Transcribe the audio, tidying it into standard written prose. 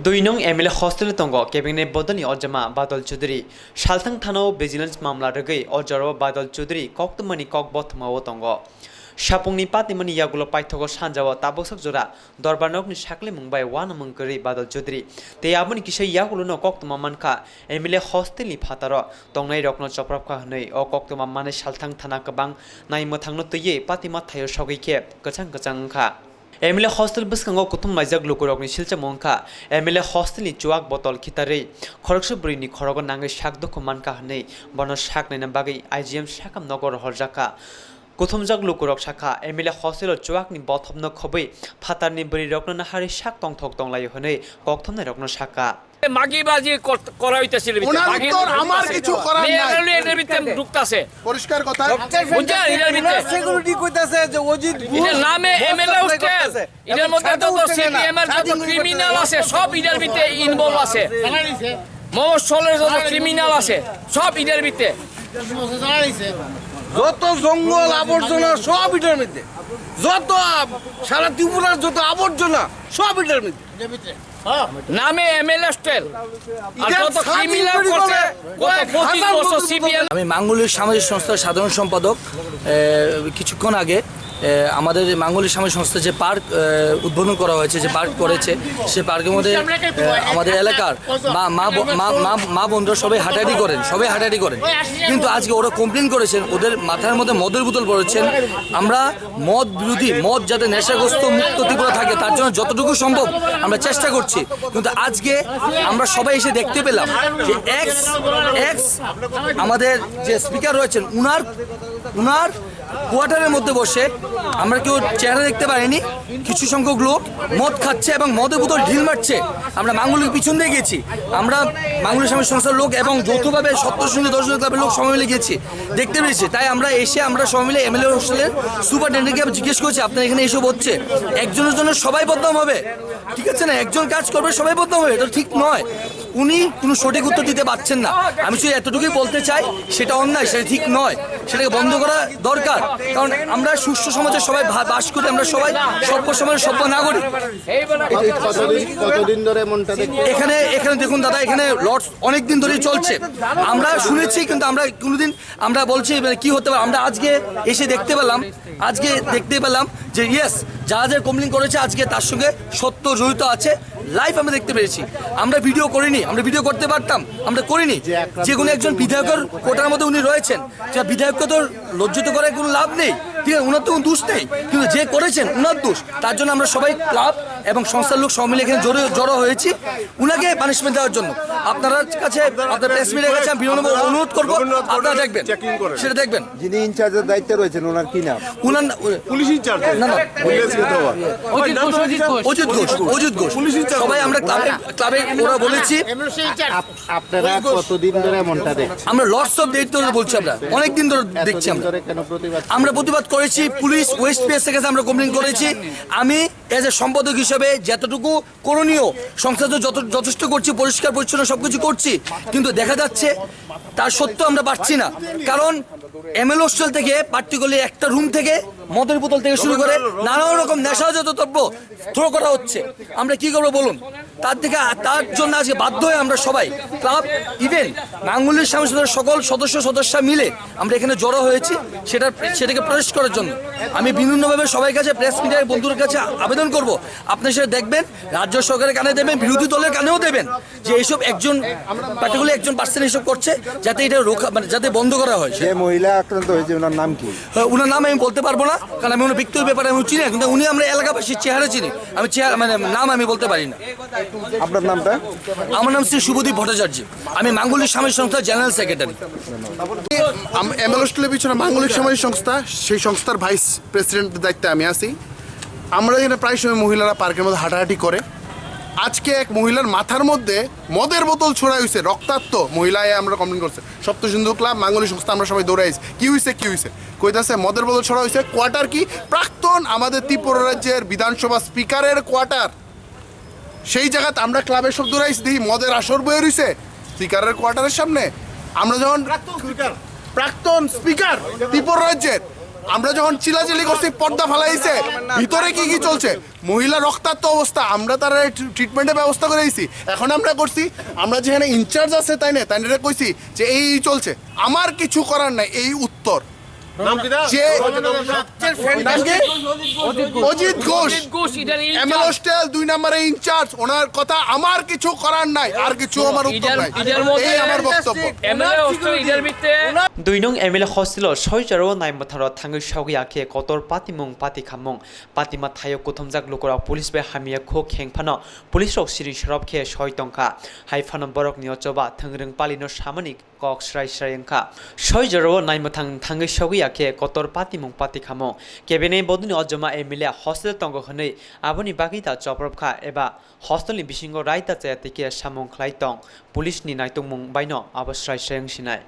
দুই নং MLA hostel তঙ্গ cabinet বদনি অজমা বাদল Chowdhury সালথাং থানাও vigilance মামলা রগৈ অজর বাদল চৌধুরী কক্তমানি ককবত মাও তঙ্গ সাপুংনি পাতিমানি ইয়াগুলো পাইথক সানজাও তাবসক জোড়া দরবার নকনি সাকলে মুংবাই ওয়ান মঙ্করি বাদল চৌধুরী তে আবনি কিসে ইয়াগুলো ন কক্তমা মানখা এমএলএ হস্টেলনি ফাতার তংনাই রকন চপ্রাপখা হनै অ কক্তমা মানে সালথাং থানা কবাং নাইমো থাংनो তৈয়ে পাতিमा थायो सगैखे गचां गचांखा एमएलए हस्टेल बसकांगो कुथुम माइजाक लुकुरकनि सिलचा मंखा एमएलए हस्टेलनि चुवाक बतल खितारै खरगसुबुरिनि खरग नाङै साक दुखु मानका हनै बन साक नायना बागै आइजिएम साकाम नगर हरजाका कुथुमजाक लुकुरक शाखा एमएलए हस्टेल चुवाकनि बथबन खबै फातारनि बरि रकन नाहारि साक तंथक तंलाय हनै कक्थमनाय रकन शाखा মাগিবাজি করা হইতাছিল আমার কিছু করার নাই এর ভিতরে ঢুকতাছে পরিষ্কার কথা বুঝছেন এর ভিতরে সিকিউরিটি কইতাছে যে অজিত এর নামে এমএলএ হোস্টেল এর মধ্যে তো সিপিএম এর যত ক্রিমিনাল আছে সব এর ভিতরে ইনভলভ আছে মহসলের যত ক্রিমিনাল আছে সব এর ভিতরে যত জঙ্গল আবর্জনা সব এটার মধ্যে যত সারা ত্রিপুরার যত আবর্জনা সব এটার মধ্যে নামে এমএলএ হোস্টেল আর যত ক্রিমিনাল করছে কত 25 বছর সিপিএম আমি মাঙ্গলিক সামাজিক সংস্থার সাধারণ সম্পাদক কিছুক্ষণ আগে আমাদের মাঙ্গলিক সামাজিক সংস্থা যে পার্ক উদ্বোধন করা হয়েছে যে পার্ক করেছে সে পার্কের মধ্যে আমাদের এলাকার মা বন্ধুরা সবাই হাঁটাহাঁটি করেন কিন্তু আজকে ওরা কমপ্লেন করেছেন ওদের মাথার মধ্যে মদের বোতল পড়েছেন আমরা মদ বিরোধী মদ যাতে নেশাগ্রস্ত মুক্ত ত্রিপুরা থাকে তার জন্য যতটুকু সম্ভব আমরা চেষ্টা করছি কিন্তু আজকে আমরা সবাই এসে দেখতে পেলাম যে এক্স আমাদের যে স্পিকার রয়েছেন উনার কোয়ার্টারের মধ্যে বসে আমরা কেউ চেহারা দেখতে পারিনি কিছু সংখ্যক লোক মদ খাচ্ছে এবং মদের বোতল ঢিল মারছে আমরা মাঙ্গলিক পিছন দিয়ে গেছি আমরা মাঙ্গলিক সামাজিক সংস্থার লোক এবং যৌথভাবে সপ্তশৃঙ্গ দর্শক ক্লাবের লোক সবাই মিলে গেছি দেখতে পেরেছি তাই আমরা সবাই মিলে এমএলএ হোস্টেলের সুপারিনটেন্ডেন্টকে জিজ্ঞেস করছি আপনার এখানে এসব হচ্ছে একজনের জন্য সবাই বদনাম হবে ঠিক আছে না একজন কাজ করবে সবাই বদনাম হবে এটা ঠিক নয় উনি কোনো সঠিক উত্তর দিতে পারছেন না আমি শুধু এতটুকুই বলতে চাই সেটা অন্যায় সেটা ঠিক নয় সেটাকে বন্ধ করা দরকার কারণ আমরা সুস্থ সমাজে সবাই বাস করি আমরা সবাই সভ্য সমাজের সভ্য নাগরিক কতদিন ধরে মনটা এখানে দেখুন দাদা এখানে লর্ডস অনেক দিন ধরেই চলছে আমরা শুনেছি কিন্তু আমরা কোনোদিন আমরা বলছি কি হতে পারে আমরা আজকে এসে দেখতে পেলাম যে ইয়েস যারা কমপ্লেন করেছে আজকে তার সঙ্গে সত্য জড়িত আছে লাইভ আমরা দেখতে পেরেছি আমরা ভিডিও করিনি আমরা ভিডিও করতে পারতাম আমরা করিনি যে কোনো একজন বিধায়কের কোটার মধ্যে উনি রয়েছেন যে বিধায়ককে তো লজ্জিত করার কোনো লাভ নেই ঠিক আছে ওনার তো কোনো দোষ নেই কিন্তু যে করেছেন ওনার দোষ তার জন্য আমরা সবাই ক্লাব এবং সংস্থার লোক সব মিলে এখানে জড়ো হয়েছি উনাকে পানিশমেন্ট দেওয়ার জন্য আপনার কাছে আপনার প্রেস মিডিয়ার কাছে আমি বিনম্র অনুরোধ করবো আপনারা দেখবেন সেটা দেখবেন যিনি ইনচার্জের দায়িত্বে রয়েছেন ওনার কি নাম উনার পুলিশ ইনচার্জ না অজিত ঘোষ সবাই আমরা ক্লাবে ওরা বলেছি আপনারা কতদিন ধরে মনটা দেখছেন আমরা লটস অফ ডেট ধরে বলছি আমরা অনেক দিন ধরে দেখছি আমরা প্রতিবাদ করেছি পুলিশ ওয়েস্ট পিএস থেকে আমরা কমপ্লেন করেছি আমি এজ এ সম্পাদক হিসেবে যতটুকু করণীয় সংস্থা যথেষ্ট করছি পরিষ্কার পরিচ্ছন্ন সবকিছু করছি কিন্তু দেখা যাচ্ছে তার সত্ত্বেও আমরা পারছি না কারণ এমএলএ হোস্টেল থেকে পার্টিকুলারলি একটা রুম থেকে মদের বোতল থেকে শুরু করে নানান রকম নেশাজাত দ্রব্য থ্রো করা হচ্ছে আমরা কি করবো বলুন তার জন্য আজকে বাধ্য হয়ে আমরা সবাই ক্লাব ইভেন মাঙ্গলিক সামাজিক সকল সদস্য মিলে আমরা এখানে জড়ো হয়েছি সেটাকে প্রটেস্ট করার জন্য আমি বিভিন্নভাবে সবাই কাছে প্রেস মিডিয়ার বন্ধুদের কাছে আবেদন করব আপনারা সেটা দেখবেন রাজ্য সরকারের কানে দেবেন বিরোধী দলের কানেও দেবেন যে এইসব একজন পার্টিকুলার একজন পার্সন এইসব করছে যাতে এটা যাতে বন্ধ করা হয় যে মহিলা আক্রান্ত হয়েছে ওনার নাম কি ওনার নাম আমি বলতে পারবো না কারণ আমি ওনার ব্যক্তিগত ব্যাপারে আমি চিনি কিন্তু উনি আমরা এলাকাবাসীর চেহারা চিনি আমি নাম আমি বলতে পারি না আপনার নামটা আমার নাম শ্রী শুভদীপ ভট্টাচার্য আমি মাঙ্গলিক সামাজিক সংস্থার জেনারেল সেক্রেটারি এমএলএ হোস্টেলের পিছনে মাঙ্গলিক সামাজিক সংস্থা সেই সংস্থার ভাইস প্রেসিডেন্টের দায়িত্বে আমি আছি আমরা এখানে প্রায় সময় মহিলারা পার্কের মধ্যে হাঁটাহাঁটি করে আজকে এক মহিলার মাথার মধ্যে মদের বোতল ছোড়া হয়েছে রক্তাক্ত মহিলায় আমরা কমপ্লেন করছে সপ্তসিন্ধু ক্লাব মাঙ্গলিক সংস্থা আমরা সবাই দৌড়াইছি কি হয়েছে কইতাছে মদের বোতল ছোড়া হয়েছে কোয়ার্টার কি প্রাক্তন আমাদের ত্রিপুরা রাজ্যের বিধানসভা স্পিকারের কোয়ার্টার সেই জায়গাতে আমরা ক্লাবের সব দৌড়াইছি দেখি মদের আসর বয়ে রয়েছে স্পিকারের কোয়ার্টারের সামনে আমরা যখন প্রাক্তন স্পিকার ত্রিপুরা রাজ্যের আমরা যখন চিলাচিলি করছি পর্দা ফালাইছে ভিতরে কি কি চলছে মহিলা রক্তাক্ত অবস্থা আমরা তার ট্রিটমেন্টের ব্যবস্থা করে দিয়েছি এখন আমরা করছি আমরা যেখানে ইনচার্জ আছে তাই না তাই কইছি যে এই চলছে আমার কিছু করার নাই এই উত্তর যে অজিত ঘোষ এমএল হোস্টেল 2 নম্বরে ইনচার্জ ওনার কথা আমার কিছু করার নাই আর কিছু আমার উত্তর নাই এই আমার বক্তব্য এমএলএ হোস্টেল ইডার ভিতরে 2 nong ML hostel soijaro naimatharo thangai shaugi akhe kotor patimung pati khamung patima thayo kothomjak lokora police be hamia kho khengphano police rok siri sharap khe soitongkha haifano borok ni ochoba thangreng palino samanik kok srai sraiengkha soijaro naimathang thangai shaugi akhe kotor patimung pati khamo kebene boduni ojoma ML hostel tongo hne aboni bagita choprobkha eba hostel ni bisingo raita chayatike samung khlaitong police ni naitongmung baino abasrai sraieng sinai